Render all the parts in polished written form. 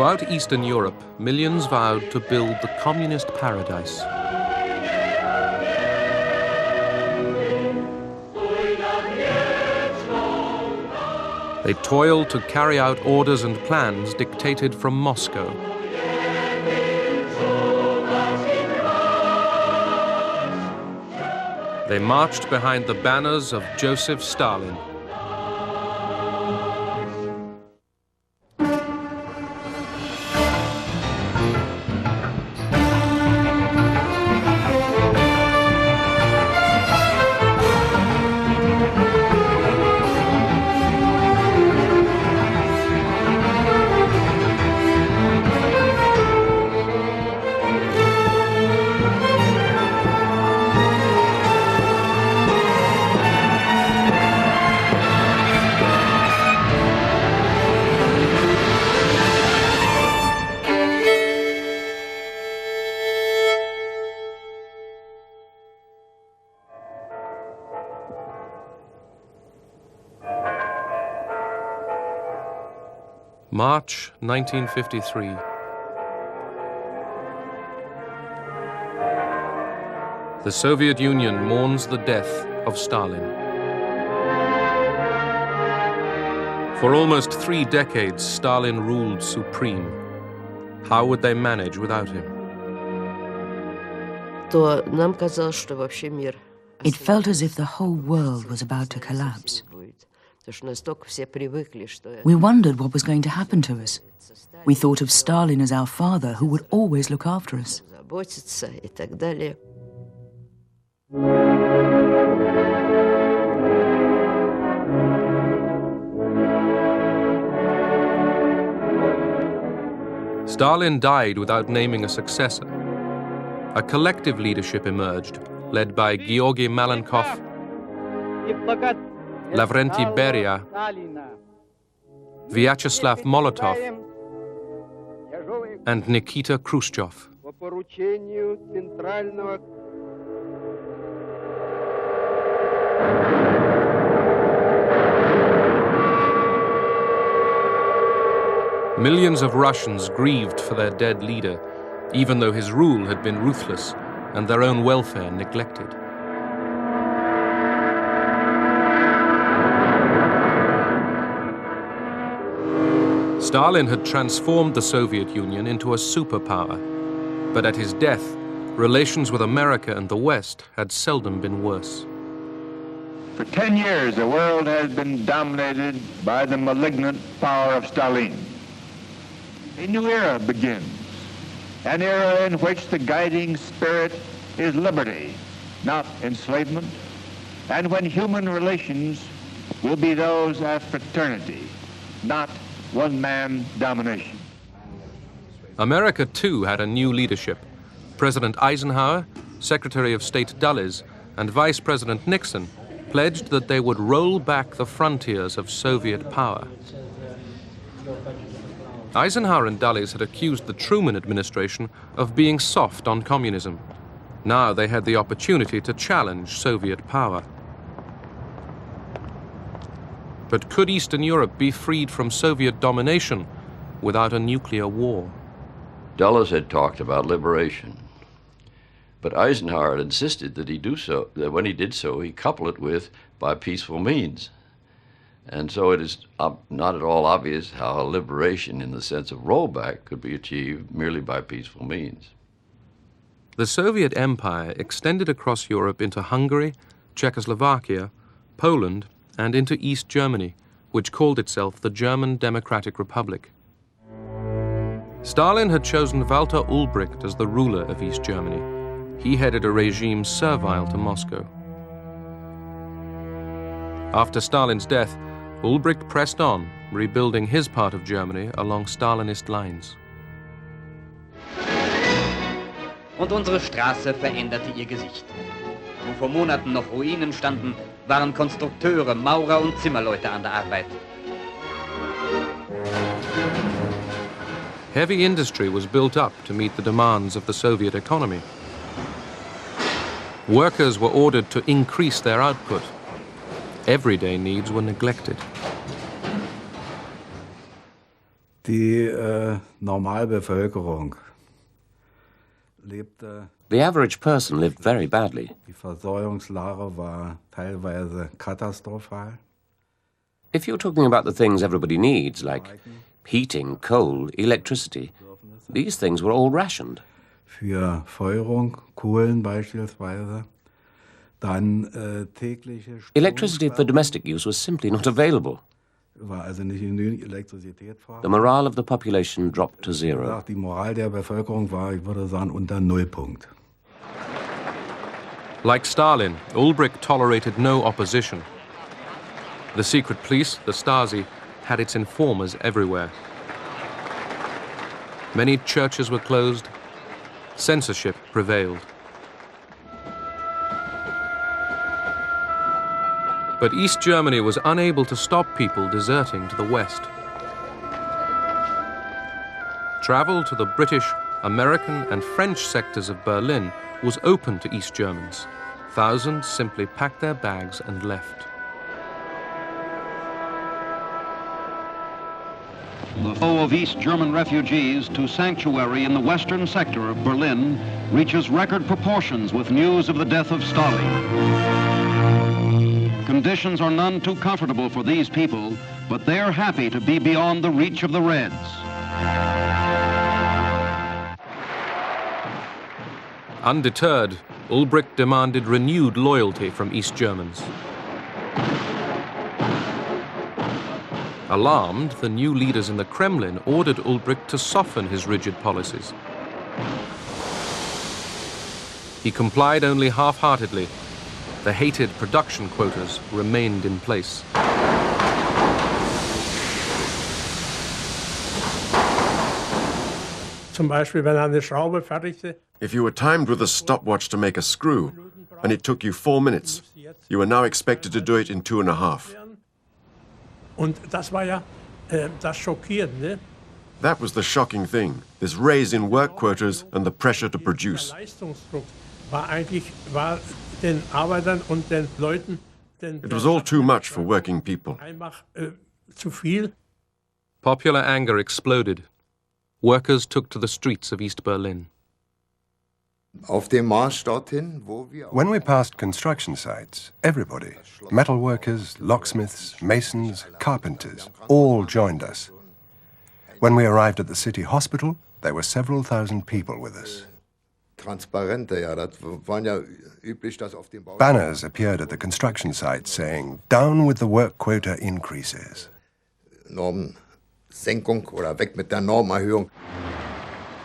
Throughout Eastern Europe, millions vowed to build the communist paradise. They toiled to carry out orders and plans dictated from Moscow. They marched behind the banners of Joseph Stalin. March 1953. The Soviet Union mourns the death of Stalin. For almost 3 decades, Stalin ruled supreme. How would they manage without him? It felt as if the whole world was about to collapse. We wondered what was going to happen to us. We thought of Stalin as our father who would always look after us. Stalin died without naming a successor. A collective leadership emerged, led by Georgy Malenkov, Lavrenti Beria, Vyacheslav Molotov, and Nikita Khrushchev. Millions of Russians grieved for their dead leader, even though his rule had been ruthless and their own welfare neglected. Stalin had transformed the Soviet Union into a superpower, but at his death, relations with America and the West had seldom been worse. For 10 years, the world has been dominated by the malignant power of Stalin. A new era begins, an era in which the guiding spirit is liberty, not enslavement, and when human relations will be those of fraternity, not one-man domination. America, too, had a new leadership. President Eisenhower, Secretary of State Dulles, and Vice President Nixon pledged that they would roll back the frontiers of Soviet power. Eisenhower and Dulles had accused the Truman administration of being soft on communism. Now they had the opportunity to challenge Soviet power. But could Eastern Europe be freed from Soviet domination without a nuclear war? Dulles had talked about liberation, but Eisenhower had insisted that he do so, that when he did so, he couple it with by peaceful means. And so it is not at all obvious how a liberation in the sense of rollback could be achieved merely by peaceful means. The Soviet Empire extended across Europe into Hungary, Czechoslovakia, Poland, and into East Germany, which called itself the German Democratic Republic. Stalin had chosen Walter Ulbricht as the ruler of East Germany. He headed a regime servile to Moscow. After Stalin's death, Ulbricht pressed on, rebuilding his part of Germany along Stalinist lines. Und unsere Straße veränderte ihr Gesicht. Wo vor Monaten noch Ruinen standen, waren Konstrukteure, Maurer und Zimmerleute an der Arbeit. Heavy industry was built up to meet the demands of the Soviet economy. Workers were ordered to increase their output. Everyday needs were neglected. Die Normalbevölkerung lebte. The average person lived very badly. Die Versorgungslage war teilweise katastrophal. If you're talking about the things everybody needs, like heating, coal, electricity, these things were all rationed. Für Feuerung, Kohlen beispielsweise. Dann tägliche Electricity for domestic use was simply not available. War also nicht genügend Elektrizität The morale of the population dropped to zero. Die Moral der Bevölkerung war, ich würde sagen, unter Nullpunkt. Like Stalin, Ulbricht tolerated no opposition. The secret police, the Stasi, had its informers everywhere. Many churches were closed. Censorship prevailed. But East Germany was unable to stop people deserting to the West. Travel to the British, American, and French sectors of Berlin was open to East Germans. Thousands simply packed their bags and left. The flow of East German refugees to sanctuary in the western sector of Berlin reaches record proportions with news of the death of Stalin. Conditions are none too comfortable for these people, but they are happy to be beyond the reach of the Reds. Undeterred, Ulbricht demanded renewed loyalty from East Germans. Alarmed, the new leaders in the Kremlin ordered Ulbricht to soften his rigid policies. He complied only half-heartedly. The hated production quotas remained in place. If you were timed with a stopwatch to make a screw, and it took you 4 minutes, you were now expected to do it in 2.5. That was the shocking thing, this raise in work quotas and the pressure to produce. It was all too much for working people. Popular anger exploded. Workers took to the streets of East Berlin. When we passed construction sites, everybody, metal workers, locksmiths, masons, carpenters, all joined us. When we arrived at the city hospital, there were several thousand people with us. Banners appeared at the construction sites saying, "Down with the work quota increases."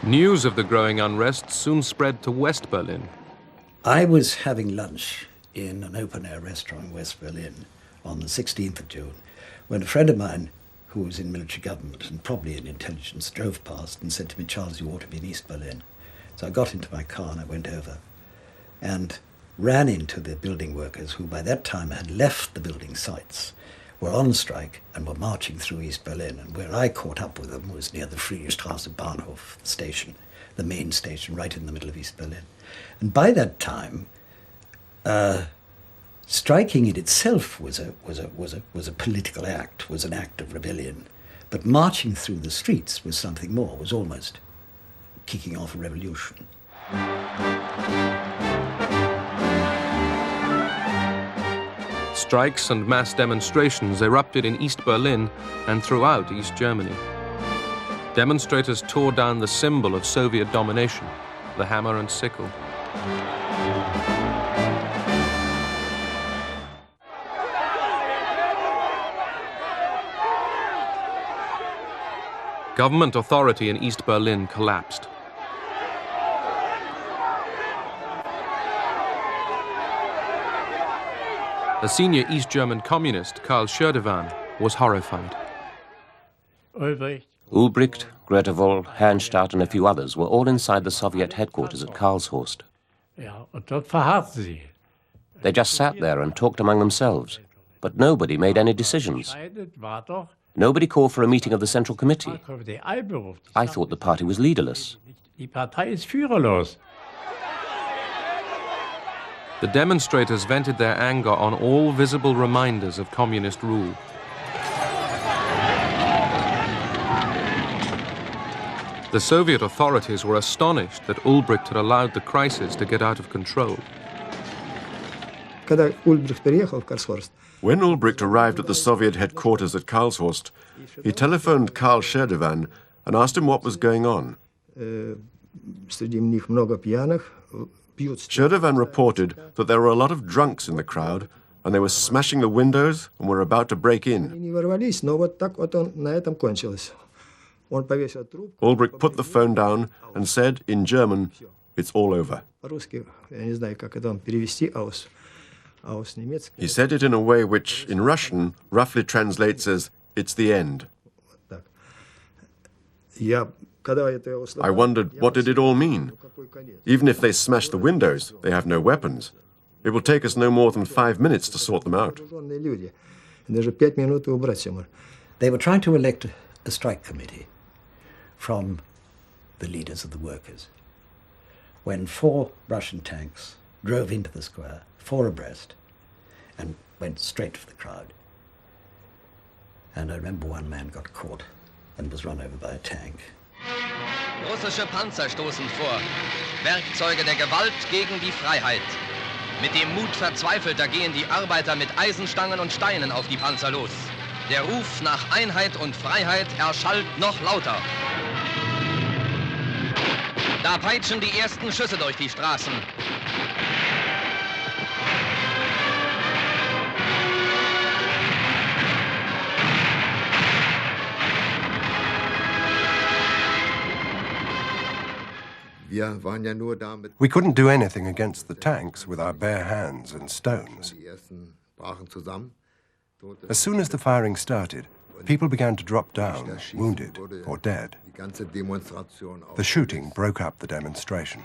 News of the growing unrest soon spread to West Berlin. I was having lunch in an open-air restaurant in West Berlin on the 16th of June when a friend of mine who was in military government and probably in intelligence drove past and said to me, "Charles, you ought to be in East Berlin." So I got into my car and I went over and ran into the building workers who by that time had left the building sites, were on strike and were marching through East Berlin. And where I caught up with them was near the Friedrichstraße Bahnhof station, the main station right in the middle of East Berlin. And by that time, striking in itself was a political act, was an act of rebellion. But marching through the streets was something more, was almost kicking off a revolution. Strikes and mass demonstrations erupted in East Berlin and throughout East Germany. Demonstrators tore down the symbol of Soviet domination, the hammer and sickle. Government authority in East Berlin collapsed. A senior East German communist, Karl Schördewan, was horrified. Ulbricht, Grete-Wohl, Herrnstadt and a few others were all inside the Soviet headquarters at Karlshorst. They just sat there and talked among themselves, but nobody made any decisions. Nobody called for a meeting of the Central Committee. I thought the party was leaderless. The demonstrators vented their anger on all visible reminders of communist rule. The Soviet authorities were astonished that Ulbricht had allowed the crisis to get out of control. When Ulbricht arrived at the Soviet headquarters at Karlshorst, he telephoned Karl Scherdevan and asked him what was going on. Scherdevan reported that there were a lot of drunks in the crowd and they were smashing the windows and were about to break in. Ulbricht put the phone down and said in German, "It's all over." He said it in a way which, in Russian, roughly translates as, "It's the end." I wondered, what did it all mean? Even if they smash the windows, they have no weapons. It will take us no more than 5 minutes to sort them out. They were trying to elect a strike committee from the leaders of the workers when 4 Russian tanks drove into the square, 4 abreast, and went straight for the crowd. And I remember one man got caught and was run over by a tank. Russische Panzer stoßen vor. Werkzeuge der Gewalt gegen die Freiheit. Mit dem Mut Verzweifelter gehen die Arbeiter mit Eisenstangen und Steinen auf die Panzer los. Der Ruf nach Einheit und Freiheit erschallt noch lauter. Da peitschen die ersten Schüsse durch die Straßen. We couldn't do anything against the tanks with our bare hands and stones. As soon as the firing started, people began to drop down, wounded or dead. The shooting broke up the demonstration.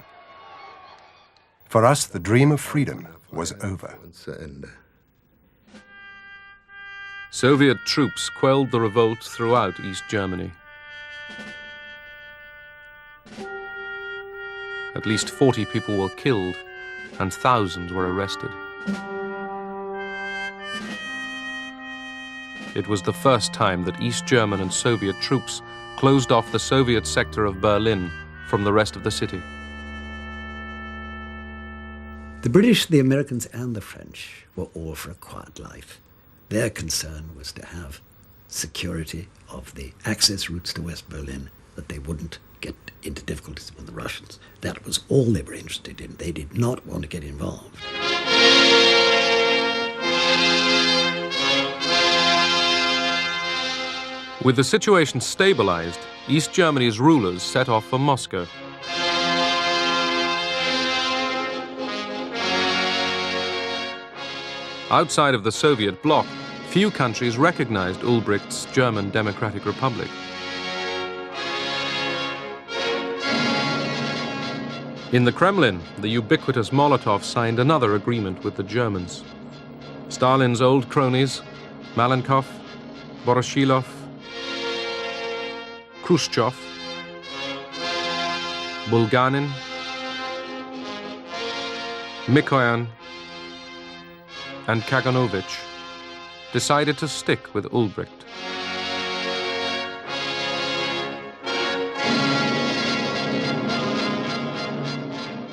For us, the dream of freedom was over. Soviet troops quelled the revolt throughout East Germany. At least 40 people were killed and thousands were arrested. It was the first time that East German and Soviet troops closed off the Soviet sector of Berlin from the rest of the city. The British, the Americans, and the French were all for a quiet life. Their concern was to have security of the access routes to West Berlin, that they wouldn't get into difficulties with the Russians. That was all they were interested in. They did not want to get involved. With the situation stabilized, East Germany's rulers set off for Moscow. Outside of the Soviet bloc, few countries recognized Ulbricht's German Democratic Republic. In the Kremlin, the ubiquitous Molotov signed another agreement with the Germans. Stalin's old cronies, Malenkov, Voroshilov, Khrushchev, Bulganin, Mikoyan, and Kaganovich decided to stick with Ulbricht.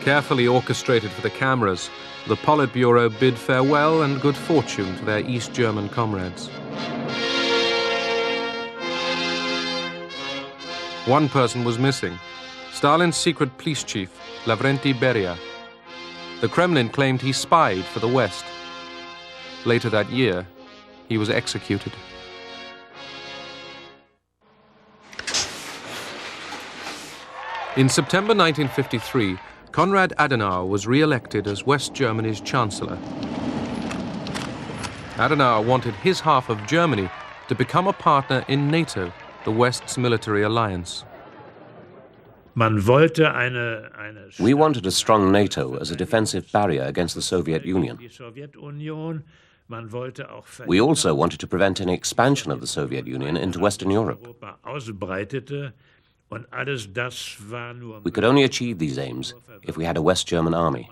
Carefully orchestrated for the cameras, the Politburo bid farewell and good fortune to their East German comrades. One person was missing, Stalin's secret police chief, Lavrenti Beria. The Kremlin claimed he spied for the West. Later that year, he was executed. In September 1953, Konrad Adenauer was re-elected as West Germany's chancellor. Adenauer wanted his half of Germany to become a partner in NATO, the West's military alliance. We wanted a strong NATO as a defensive barrier against the Soviet Union. We also wanted to prevent any expansion of the Soviet Union into Western Europe. We could only achieve these aims if we had a West German army.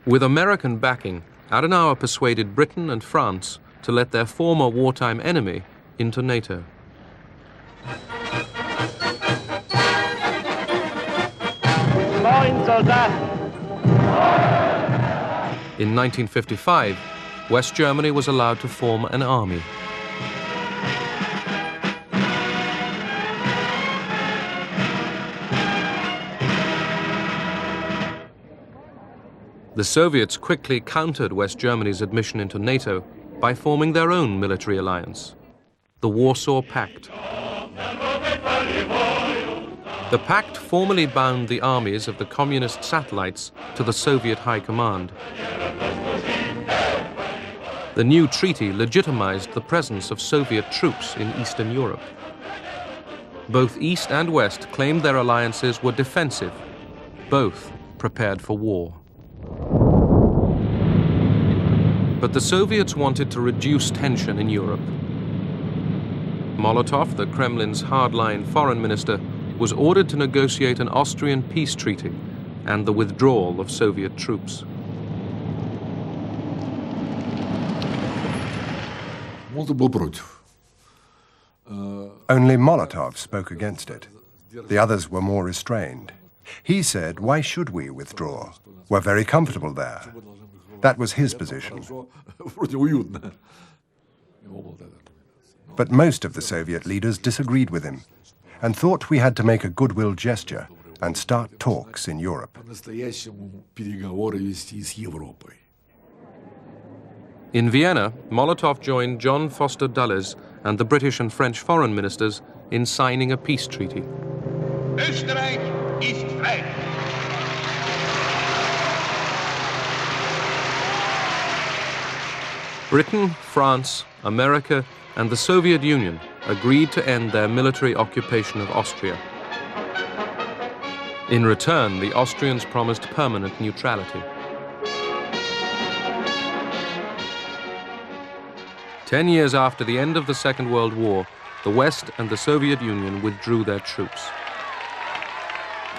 With American backing, Adenauer persuaded Britain and France to let their former wartime enemy into NATO. In 1955, West Germany was allowed to form an army. The Soviets quickly countered West Germany's admission into NATO by forming their own military alliance, the Warsaw Pact. The pact formally bound the armies of the communist satellites to the Soviet High Command. The new treaty legitimized the presence of Soviet troops in Eastern Europe. Both East and West claimed their alliances were defensive. Both prepared for war. But the Soviets wanted to reduce tension in Europe. Molotov, the Kremlin's hardline foreign minister, was ordered to negotiate an Austrian peace treaty and the withdrawal of Soviet troops. Only Molotov spoke against it. The others were more restrained. He said, "Why should we withdraw? We're very comfortable there." That was his position. But most of the Soviet leaders disagreed with him and thought we had to make a goodwill gesture and start talks in Europe. In Vienna, Molotov joined John Foster Dulles and the British and French foreign ministers in signing a peace treaty. Österreich ist frei. Britain, France, America, and the Soviet Union agreed to end their military occupation of Austria. In return, the Austrians promised permanent neutrality. 10 years after the end of the Second World War, the West and the Soviet Union withdrew their troops.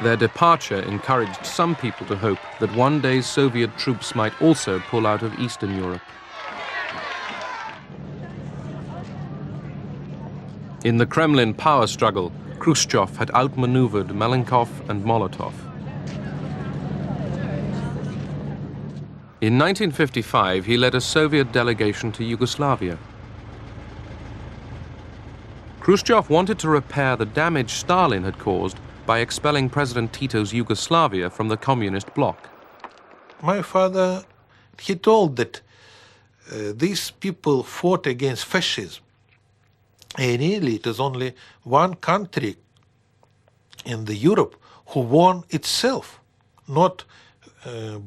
Their departure encouraged some people to hope that one day Soviet troops might also pull out of Eastern Europe. In the Kremlin power struggle, Khrushchev had outmaneuvered Malenkov and Molotov. In 1955, he led a Soviet delegation to Yugoslavia. Khrushchev wanted to repair the damage Stalin had caused by expelling President Tito's Yugoslavia from the communist bloc. My father, he told that these people fought against fascism. And really, it is only one country in the Europe who won itself, not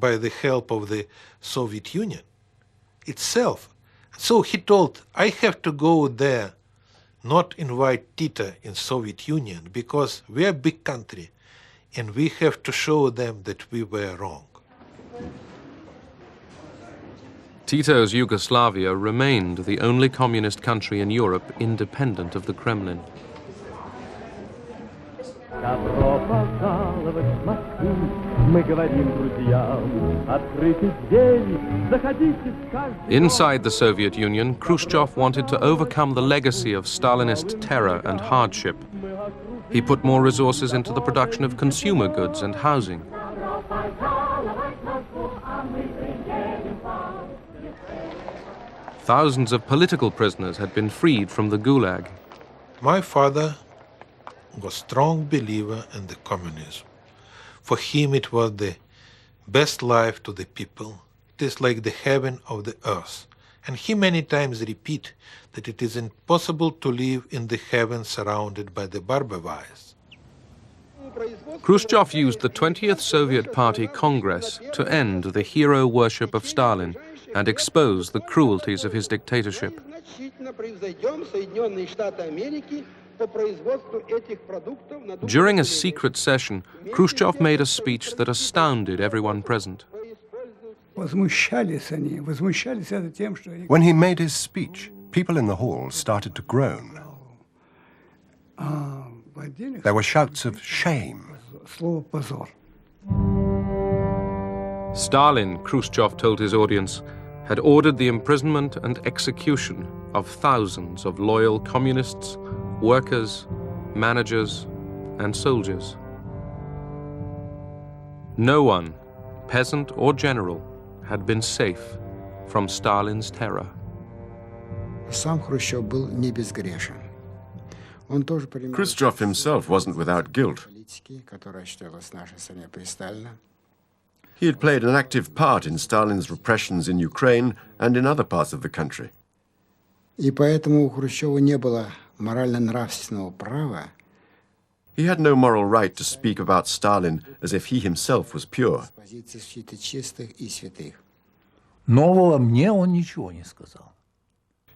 by the help of the Soviet Union, itself. So he told, I have to go there, not invite Tito in Soviet Union, because we are a big country, and we have to show them that we were wrong. Tito's Yugoslavia remained the only communist country in Europe independent of the Kremlin. Inside the Soviet Union, Khrushchev wanted to overcome the legacy of Stalinist terror and hardship. He put more resources into the production of consumer goods and housing. Thousands of political prisoners had been freed from the Gulag. My father was a strong believer in the communism. For him it was the best life to the people. It is like the heaven of the earth. And he many times repeat that it is impossible to live in the heaven surrounded by the barbed wires. Khrushchev used the 20th Soviet Party Congress to end the hero worship of Stalin and expose the cruelties of his dictatorship. During a secret session, Khrushchev made a speech that astounded everyone present. When he made his speech, people in the hall started to groan. There were shouts of shame. Stalin, Khrushchev told his audience, had ordered the imprisonment and execution of thousands of loyal communists, workers, managers, and soldiers. No one, peasant or general, had been safe from Stalin's terror. Сам Хрущев был не безгрешен. Он тоже принимал Khrushchev himself wasn't without guilt. политики, которая считалась в нашей стране при Сталине. He had played an active part in Stalin's repressions in Ukraine and in other parts of the country. И поэтому у Хрущева не было морально-нравственного права. He had no moral right to speak about Stalin as if he himself was pure. С позиции защиты чистых и святых. Нового мне он ничего не сказал.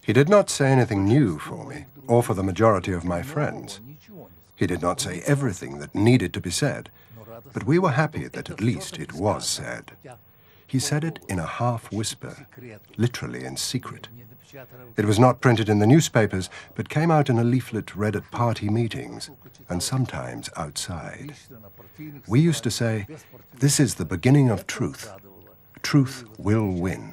He did not say anything new for me, or for the majority of my friends. He did not say everything that needed to be said, but we were happy that at least it was said. He said it in a half-whisper, literally in secret. It was not printed in the newspapers, but came out in a leaflet read at party meetings, and sometimes outside. We used to say, "This is the beginning of truth. Truth will win."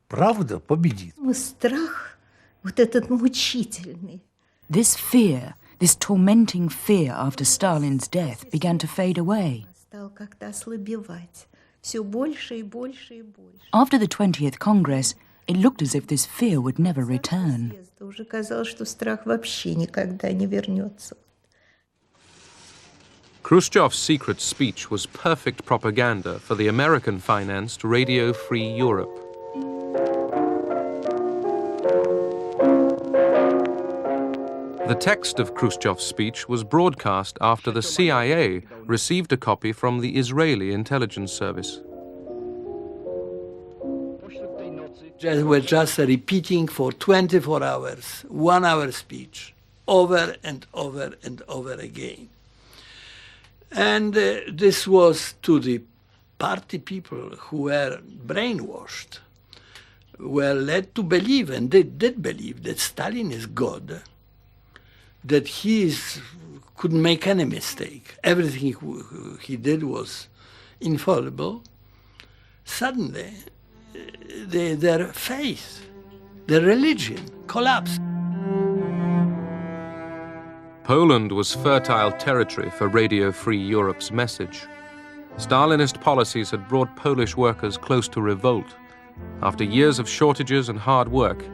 Правда победит. Страх, вот этот мучительный. This fear, this tormenting fear after Stalin's death, began to fade away. Стал как-то ослабевать. Все больше и больше и больше. After the 20th Congress, it looked as if this fear would never return. Уже казалось, что страх вообще никогда не вернется. Khrushchev's secret speech was perfect propaganda for the American-financed Radio Free Europe. The text of Khrushchev's speech was broadcast after the CIA received a copy from the Israeli intelligence service. They were just repeating for 24 hours, 1 hour speech, over and over and over again. And this was to the party people who were brainwashed, were led to believe, and they did believe, that Stalin is God, that he couldn't make any mistake. Everything he did was infallible. Suddenly, their faith, their religion collapsed. Poland was fertile territory for Radio Free Europe's message. Stalinist policies had brought Polish workers close to revolt. After years of shortages and hard work,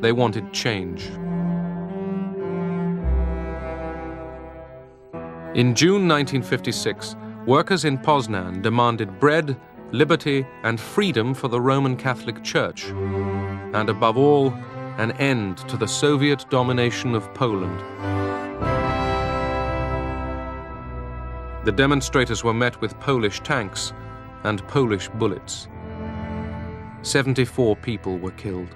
they wanted change. In June 1956, workers in Poznan demanded bread, liberty, and freedom for the Roman Catholic Church, and above all, an end to the Soviet domination of Poland. The demonstrators were met with Polish tanks and Polish bullets. 74 people were killed.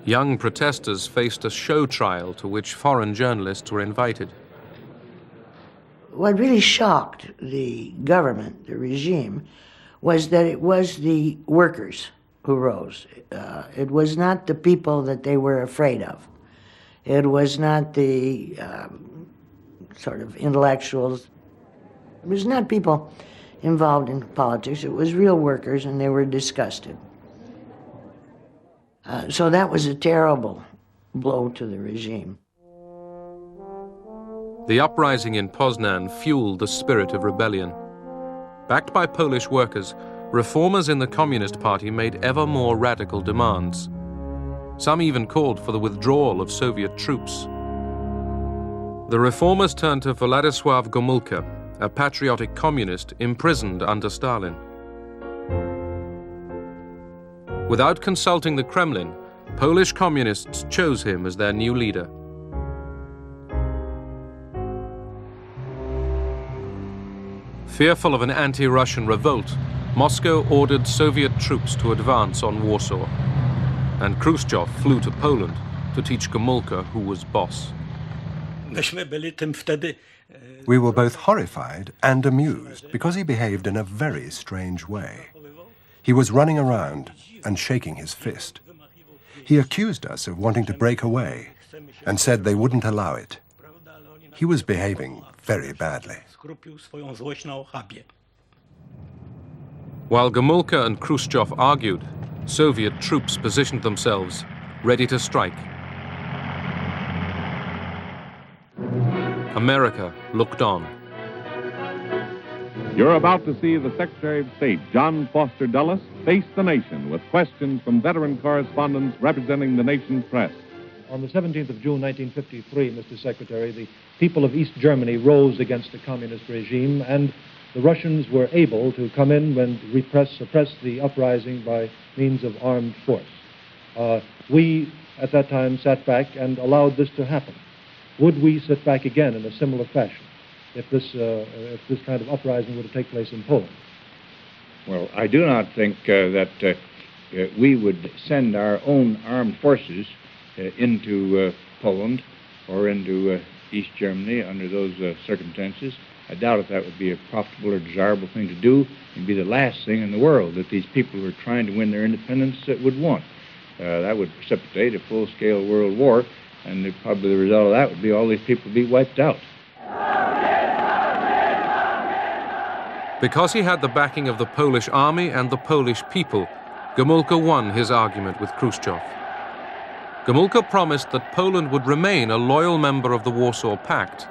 Young protesters faced a show trial to which foreign journalists were invited. What really shocked the government, the regime, was that it was the workers who rose. It was not the people that they were afraid of. It was not the sort of intellectuals. It was not people involved in politics. It was real workers, and they were disgusted. So that was a terrible blow to the regime. The uprising in Poznan fueled the spirit of rebellion. Backed by Polish workers, reformers in the Communist Party made ever more radical demands. Some even called for the withdrawal of Soviet troops. The reformers turned to Władysław Gomulka, a patriotic communist imprisoned under Stalin. Without consulting the Kremlin, Polish communists chose him as their new leader. Fearful of an anti-Russian revolt, Moscow ordered Soviet troops to advance on Warsaw, and Khrushchev flew to Poland to teach Gomulka who was boss. We were both horrified and amused because he behaved in a very strange way. He was running around and shaking his fist. He accused us of wanting to break away and said they wouldn't allow it. He was behaving very badly. While Gomulka and Khrushchev argued, Soviet troops positioned themselves, ready to strike. America looked on. You're about to see the Secretary of State, John Foster Dulles, face the nation with questions from veteran correspondents representing the nation's press. On the 17th of June, 1953, Mr. Secretary, the people of East Germany rose against the communist regime, and the Russians were able to come in and suppress the uprising by means of armed force. We, at that time, sat back and allowed this to happen. Would we sit back again in a similar fashion if this kind of uprising were to take place in Poland? Well, I do not think that we would send our own armed forces into Poland or into East Germany under those circumstances. I doubt if that would be a profitable or desirable thing to do. It would be the last thing in the world that these people who are trying to win their independence would want. That would precipitate a full-scale world war, and probably the result of that would be all these people would be wiped out. Because he had the backing of the Polish army and the Polish people, Gomulka won his argument with Khrushchev. Gomulka promised that Poland would remain a loyal member of the Warsaw Pact.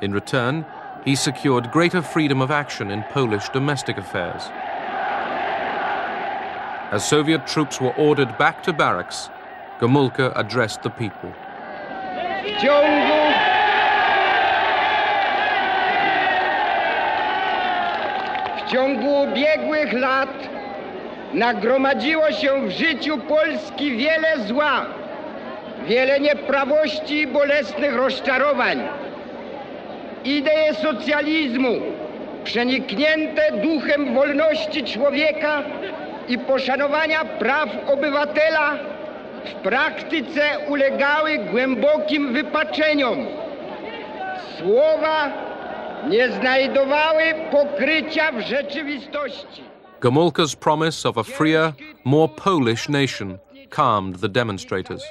In return, he secured greater freedom of action in Polish domestic affairs. As Soviet troops were ordered back to barracks, Gomulka addressed the people. W ciągu ubiegłych lat nagromadziło się w życiu Polski wiele zła, wiele nieprawości i bolesnych rozczarowań. Idee socjalizmu, przeniknięte duchem wolności człowieka i poszanowania praw obywatela, w praktyce ulegały głębokim wypaczeniom. Słowa nie znajdowały pokrycia w rzeczywistości. Gomulka's promise of a freer, more Polish nation calmed the demonstrators.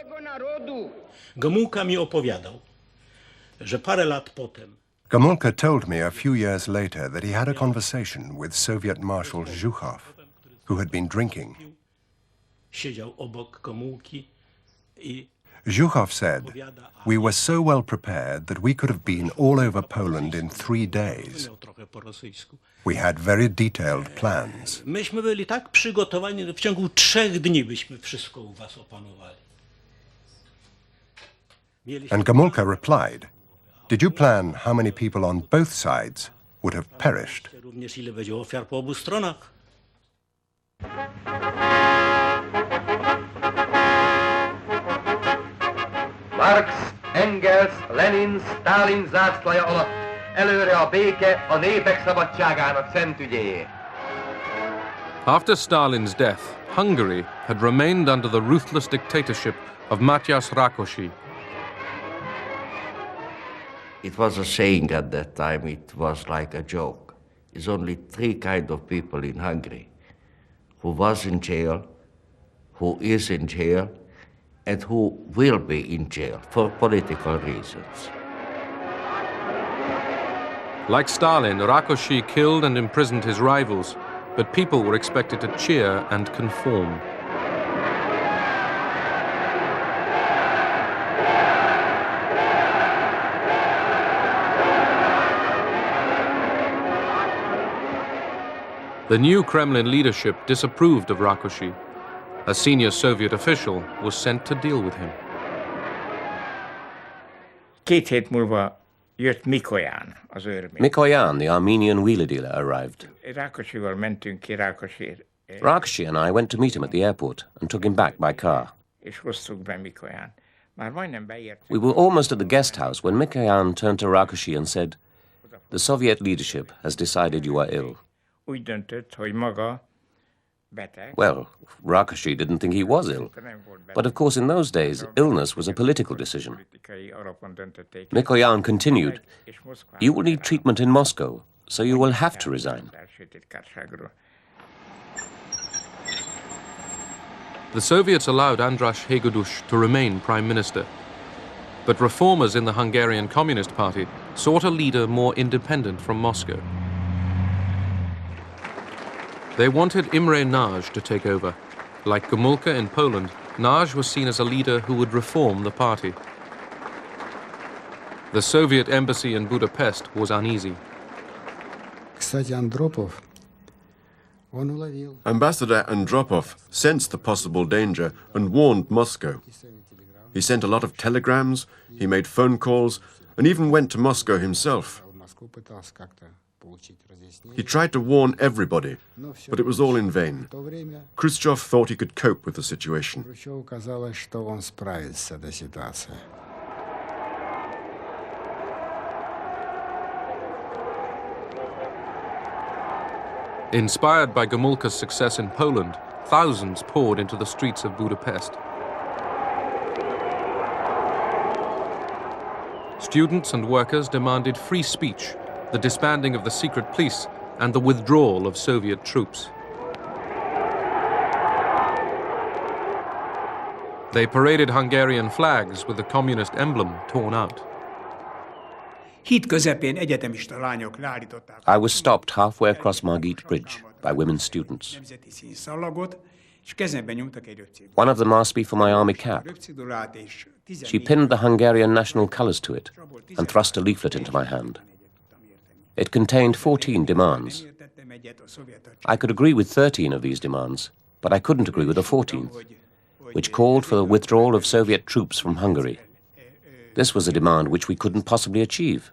Gomulka mi opowiadał, że parę lat potem Gomulka told me a few years later that he had a conversation with Soviet Marshal Zhukov, who had been drinking. siedział obok Gomulki i Zhukov said, "We were so well prepared that we could have been all over Poland in 3 days. We had very detailed plans." Myśmy byli tak przygotowani, że w ciągu 3 dni byśmy wszystko u was opanowali. And Gomulka replied, "Did you plan how many people on both sides would have perished?" Również ile będzie ofiar po obu stronach. Marx, Engels, Lenin, Stalin zászlaja alatt előre a béke a népek szabadságának szent ügyéért. After Stalin's death, Hungary had remained under the ruthless dictatorship of Matyas Rákosi. It was a saying at that time, it was like a joke. There's only 3 kinds of people in Hungary: who was in jail, who is in jail, and who will be in jail for political reasons. Like Stalin, Rákosi killed and imprisoned his rivals, but people were expected to cheer and conform. The new Kremlin leadership disapproved of Rákosi. A senior Soviet official was sent to deal with him. 2 hét múlva jött Mikoyan, az örmény. Mikoyan, the Armenian wheeler dealer, arrived. Rákosival mentünk ki Rákosért. Rákosi and I went to meet him at the airport and took him back by car. És hoztuk be Mikoyan. Már majdnem beértünk. We were almost at the guest house when Mikoyan turned to Rákosi and said, "The Soviet leadership has decided you are ill." Úgy döntött, hogy maga beteg. Well, Rákosi didn't think he was ill. But of course, in those days, illness was a political decision. Mikoyan continued, "You will need treatment in Moscow, so you will have to resign." The Soviets allowed Andras Hegedus to remain prime minister. But reformers in the Hungarian Communist Party sought a leader more independent from Moscow. They wanted Imre Nagy to take over. Like Gomulka in Poland, Nagy was seen as a leader who would reform the party. The Soviet embassy in Budapest was uneasy. Ambassador Andropov sensed the possible danger and warned Moscow. He sent a lot of telegrams, he made phone calls, and even went to Moscow himself. He tried to warn everybody, but it was all in vain. Khrushchev thought he could cope with the situation. Inspired by Gomulka's success in Poland, thousands poured into the streets of Budapest. Students and workers demanded free speech, the disbanding of the secret police, and the withdrawal of Soviet troops. They paraded Hungarian flags with the communist emblem torn out. I was stopped halfway across Margit Bridge by women students. One of them asked me for my army cap. She pinned the Hungarian national colours to it and thrust a leaflet into my hand. It contained 14 demands. I could agree with 13 of these demands, but I couldn't agree with the 14th, which called for the withdrawal of Soviet troops from Hungary. This was a demand which we couldn't possibly achieve.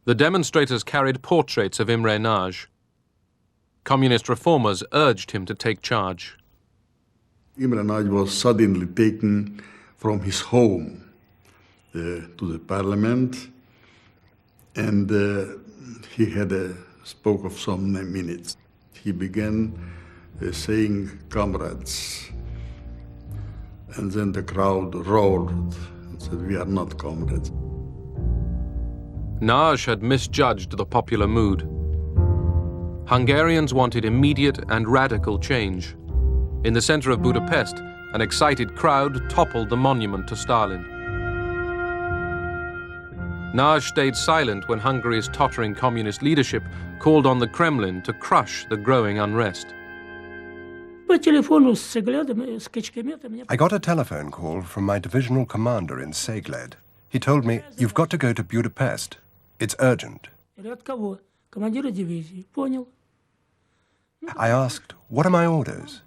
The demonstrators carried portraits of Imre Nagy. Communist reformers urged him to take charge. Imre Nagy was suddenly taken from his home to the parliament, and he had spoke of some minutes. He began saying, "Comrades," and then the crowd roared and said, "We are not comrades." Nagy had misjudged the popular mood. Hungarians wanted immediate and radical change. In the center of Budapest, an excited crowd toppled the monument to Stalin. Nagy stayed silent when Hungary's tottering communist leadership called on the Kremlin to crush the growing unrest. I got a telephone call from my divisional commander in Segled. He told me, "You've got to go to Budapest. It's urgent." I asked, "What are my orders?"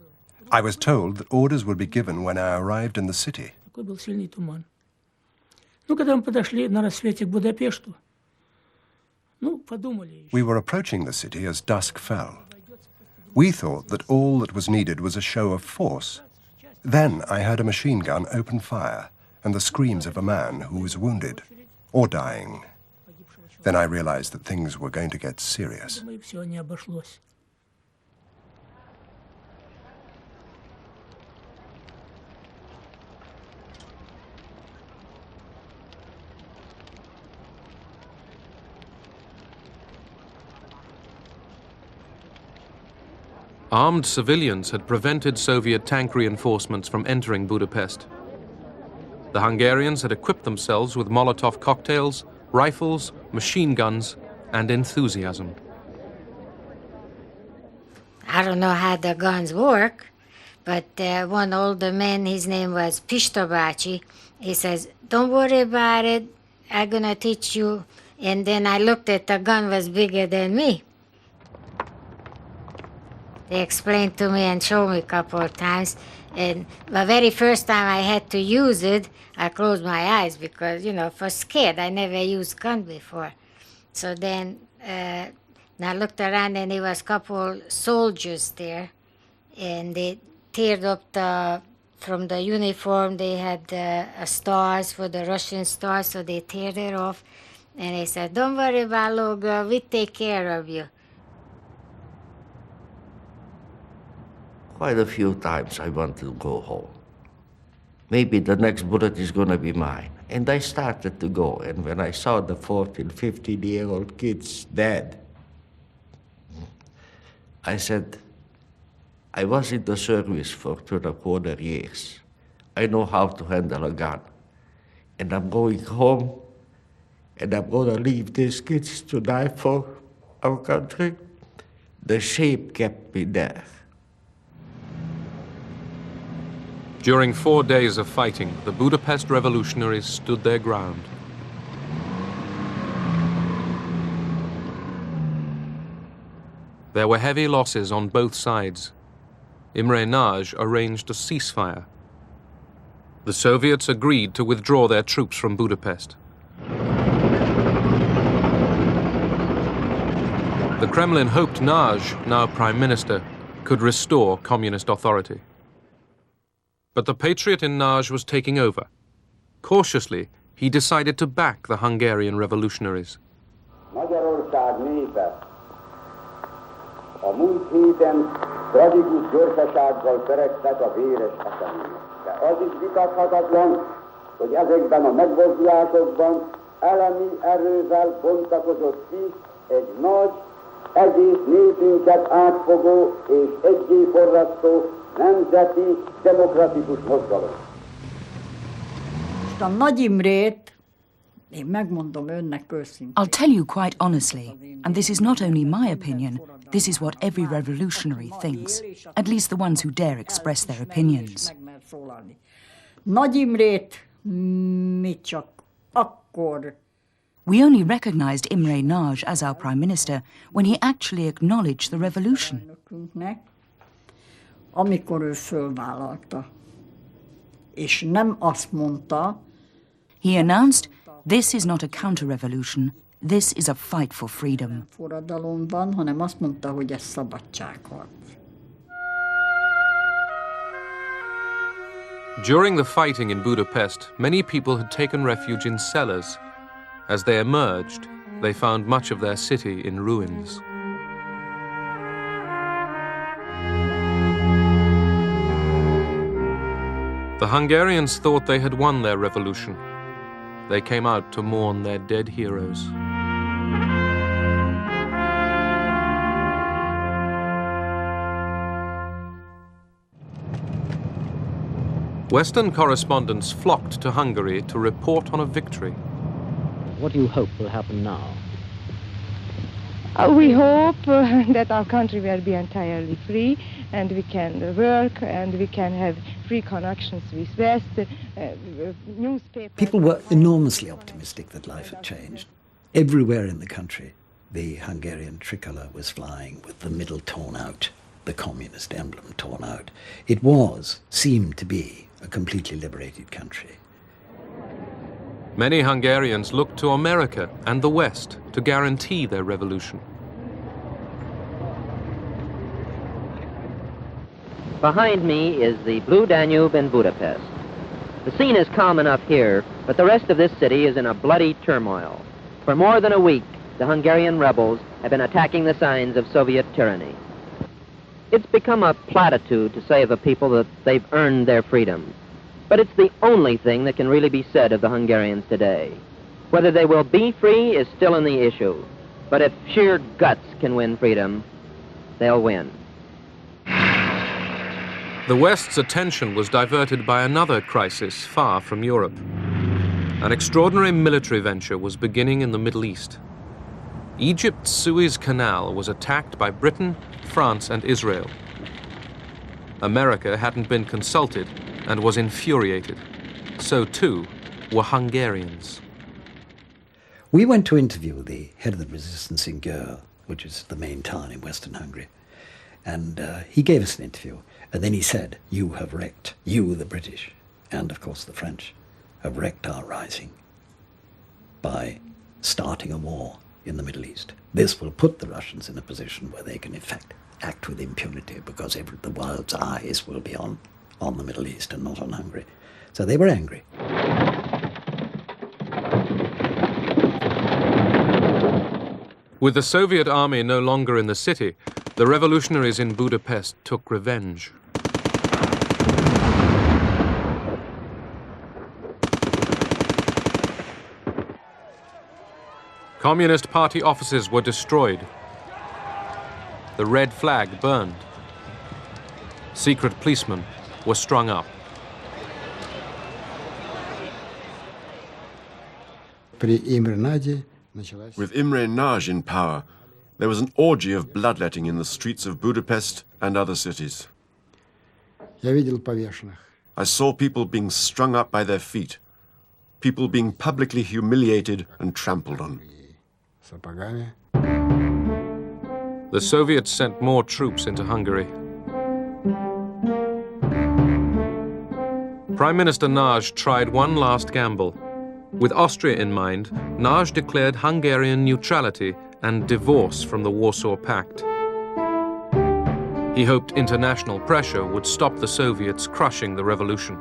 I was told that orders would be given when I arrived in the city. We were approaching the city as dusk fell. We thought that all that was needed was a show of force. Then I heard a machine gun open fire and the screams of a man who was wounded or dying. Then I realized that things were going to get serious. Armed civilians had prevented Soviet tank reinforcements from entering Budapest. The Hungarians had equipped themselves with Molotov cocktails, rifles, machine guns, and enthusiasm. I don't know how the guns work, but one older man, his name was Pistobachi, he says, "Don't worry about it, I'm gonna teach you." And then I looked at the gun was bigger than me. They explained to me and showed me a couple of times. And the very first time I had to use it, I closed my eyes because, I was scared. I never used gun before. So then I looked around and there was a couple soldiers there. And they teared up from the uniform, they had stars for the Russian stars, so they teared it off. And they said, "Don't worry about little girl, we take care of you." Quite a few times I wanted to go home. Maybe the next bullet is going to be mine. And I started to go. And when I saw the 14, 15-year-old kids dead, I said, I was in the service for 2.25 years. I know how to handle a gun. And I'm going home, and I'm going to leave these kids to die for our country. The shape kept me there. During 4 days of fighting, the Budapest revolutionaries stood their ground. There were heavy losses on both sides. Imre Nagy arranged a ceasefire. The Soviets agreed to withdraw their troops from Budapest. The Kremlin hoped Nagy, now Prime Minister, could restore communist authority. But the patriot in Nagy was taking over. Cautiously, he decided to back the Hungarian revolutionaries. Magyarország népe a múlt héten tragikus gyorsasággal törekvett a véres események. De az is vitathatatlan, hogy ezekben a megmozdulásokban elemi erővel bontakozott ki egy nagy, egész népünket átfogó és egyé forrasztó nemzeti demokratikus mozgalom. A Nagy Imrét, én megmondom önnek őszintén. I'll tell you quite honestly, and this is not only my opinion, this is what every revolutionary thinks, at least the ones who dare express their opinions. Nagy Imrét mi csak akkor. We only recognized Imre Nagy as our prime minister when he actually acknowledged the revolution. Amikor ő fölvállalta, és nem azt mondta. He announced, "This is not a counter-revolution, this is a fight for freedom." Forradalom van, hanem azt mondta, hogy ez szabadságharc. During the fighting in Budapest, many people had taken refuge in cellars. As they emerged, they found much of their city in ruins. The Hungarians thought they had won their revolution. They came out to mourn their dead heroes. Western correspondents flocked to Hungary to report on a victory. What do you hope will happen now? We hope that our country will be entirely free and we can work and we can have free connections with West, newspapers. People were enormously optimistic that life had changed. Everywhere in the country, the Hungarian tricolour was flying with the middle torn out, the communist emblem torn out. It seemed to be, a completely liberated country. Many Hungarians looked to America and the West to guarantee their revolution. Behind me is the Blue Danube in Budapest. The scene is calm enough here, but the rest of this city is in a bloody turmoil. For more than a week, the Hungarian rebels have been attacking the signs of Soviet tyranny. It's become a platitude to say of a people that they've earned their freedom. But it's the only thing that can really be said of the Hungarians today. Whether they will be free is still in the issue. But if sheer guts can win freedom, they'll win. The West's attention was diverted by another crisis far from Europe. An extraordinary military venture was beginning in the Middle East. Egypt's Suez Canal was attacked by Britain, France, and Israel. America hadn't been consulted and was infuriated. So too were Hungarians. We went to interview the head of the resistance in Győr, which is the main town in Western Hungary. And he gave us an interview. And then he said, "You have wrecked, you the British, and of course the French, have wrecked our rising by starting a war in the Middle East. This will put the Russians in a position where they can in fact act with impunity because the world's eyes will be on the Middle East and not on Hungary." So they were angry. With the Soviet army no longer in the city, the revolutionaries in Budapest took revenge. Communist Party offices were destroyed. The red flag burned. Secret policemen were strung up. With Imre Nagy in power, There was an orgy of bloodletting in the streets of Budapest and other cities. I saw people being strung up by their feet, people being publicly humiliated and trampled on. The Soviets sent more troops into Hungary. Prime Minister Nagy tried one last gamble. With Austria in mind, Nagy declared Hungarian neutrality and divorce from the Warsaw Pact. He hoped international pressure would stop the Soviets crushing the revolution.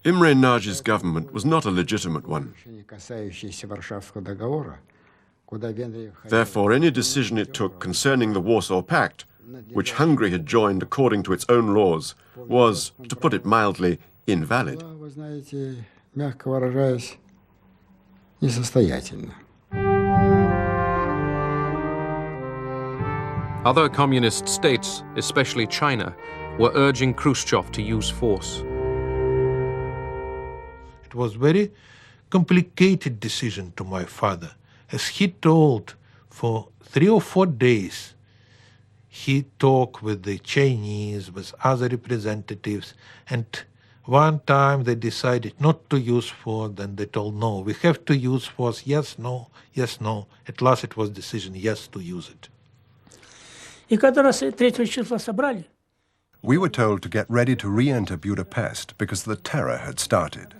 Imre Nagy's government was not a legitimate one. Therefore, any decision it took concerning the Warsaw Pact, which Hungary had joined according to its own laws, was, to put it mildly, invalid. Other communist states, especially China, were urging Khrushchev to use force. It was a very complicated decision to my father. As he told, for 3 or 4 days, he talked with the Chinese, with other representatives, and one time they decided not to use force, then they told, no, we have to use force, yes, no, yes, no. At last it was decision, yes, to use it. We were told to get ready to re-enter Budapest because the terror had started.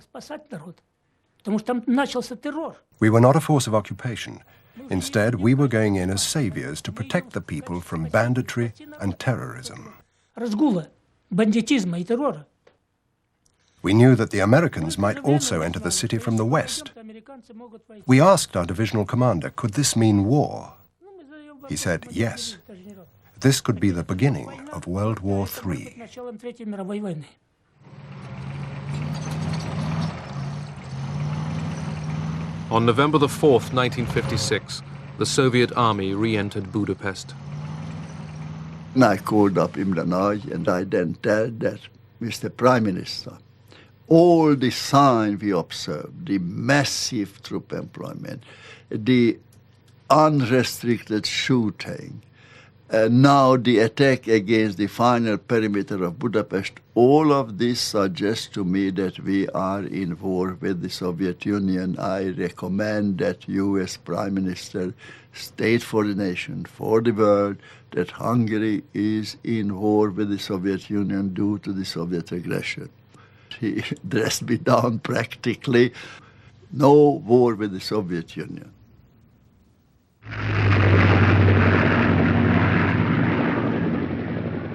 We were not a force of occupation. Instead, we were going in as saviors to protect the people from banditry and terrorism. We knew that the Americans might also enter the city from the west. We asked our divisional commander, could this mean war? He said, yes. This could be the beginning of World War III. On November the 4th, 1956, the Soviet army re-entered Budapest. I called up Imre Nagy and I then told that, Mr. Prime Minister, all the signs we observed, the massive troop employment, the unrestricted shooting, now the attack against the final perimeter of Budapest, all of this suggests to me that we are in war with the Soviet Union. I recommend that you as Prime Minister state for the nation, for the world, that Hungary is in war with the Soviet Union due to the Soviet aggression. He dressed me down practically. No war with the Soviet Union.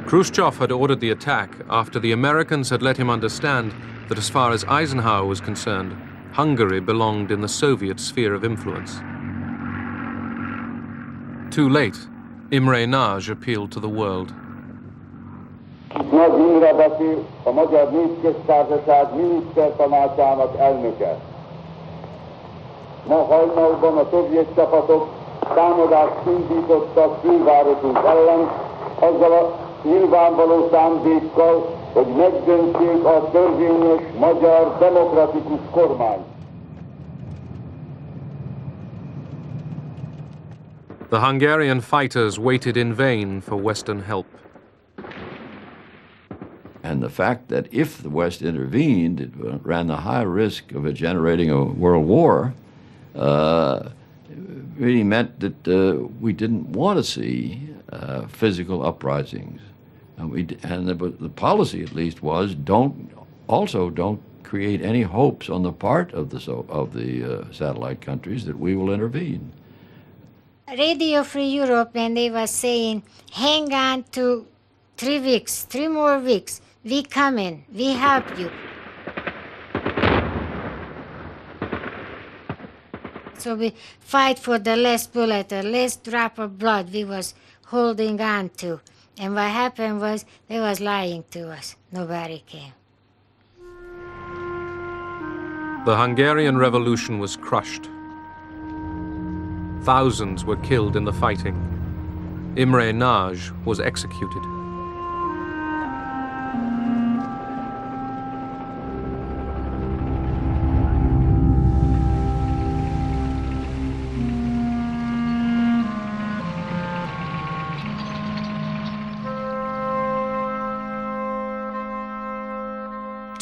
Khrushchev had ordered the attack after the Americans had let him understand that as far as Eisenhower was concerned, Hungary belonged in the Soviet sphere of influence. Too late, Imre Nagy appealed to the world. Nagy Imre beszél, a Magyar Népköztársaság minisztertanácsának elnöke. Ma hajnalban a szovjet csapatok támadást indítottak fővárosunk ellen, azzal a nyilvánvaló szándékkal, hogy megdöntsék a törvényes magyar demokratikus kormányt. The Hungarian fighters waited in vain for Western help. And the fact that if the West intervened, it ran the high risk of it generating a world war, really meant that we didn't want to see physical uprisings. And the policy, at least, was don't create any hopes on the part of the satellite countries that we will intervene. Radio Free Europe, when they were saying, hang on to 3 weeks, 3 more weeks, we come in, we help you. So we fight for the last bullet, the last drop of blood we was holding on to. And what happened was they was lying to us. Nobody came. The Hungarian Revolution was crushed. Thousands were killed in the fighting. Imre Nagy was executed.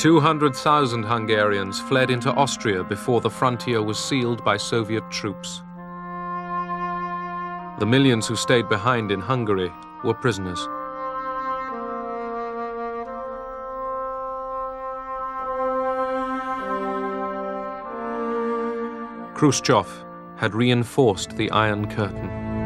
200,000 Hungarians fled into Austria before the frontier was sealed by Soviet troops. The millions who stayed behind in Hungary were prisoners. Khrushchev had reinforced the Iron Curtain.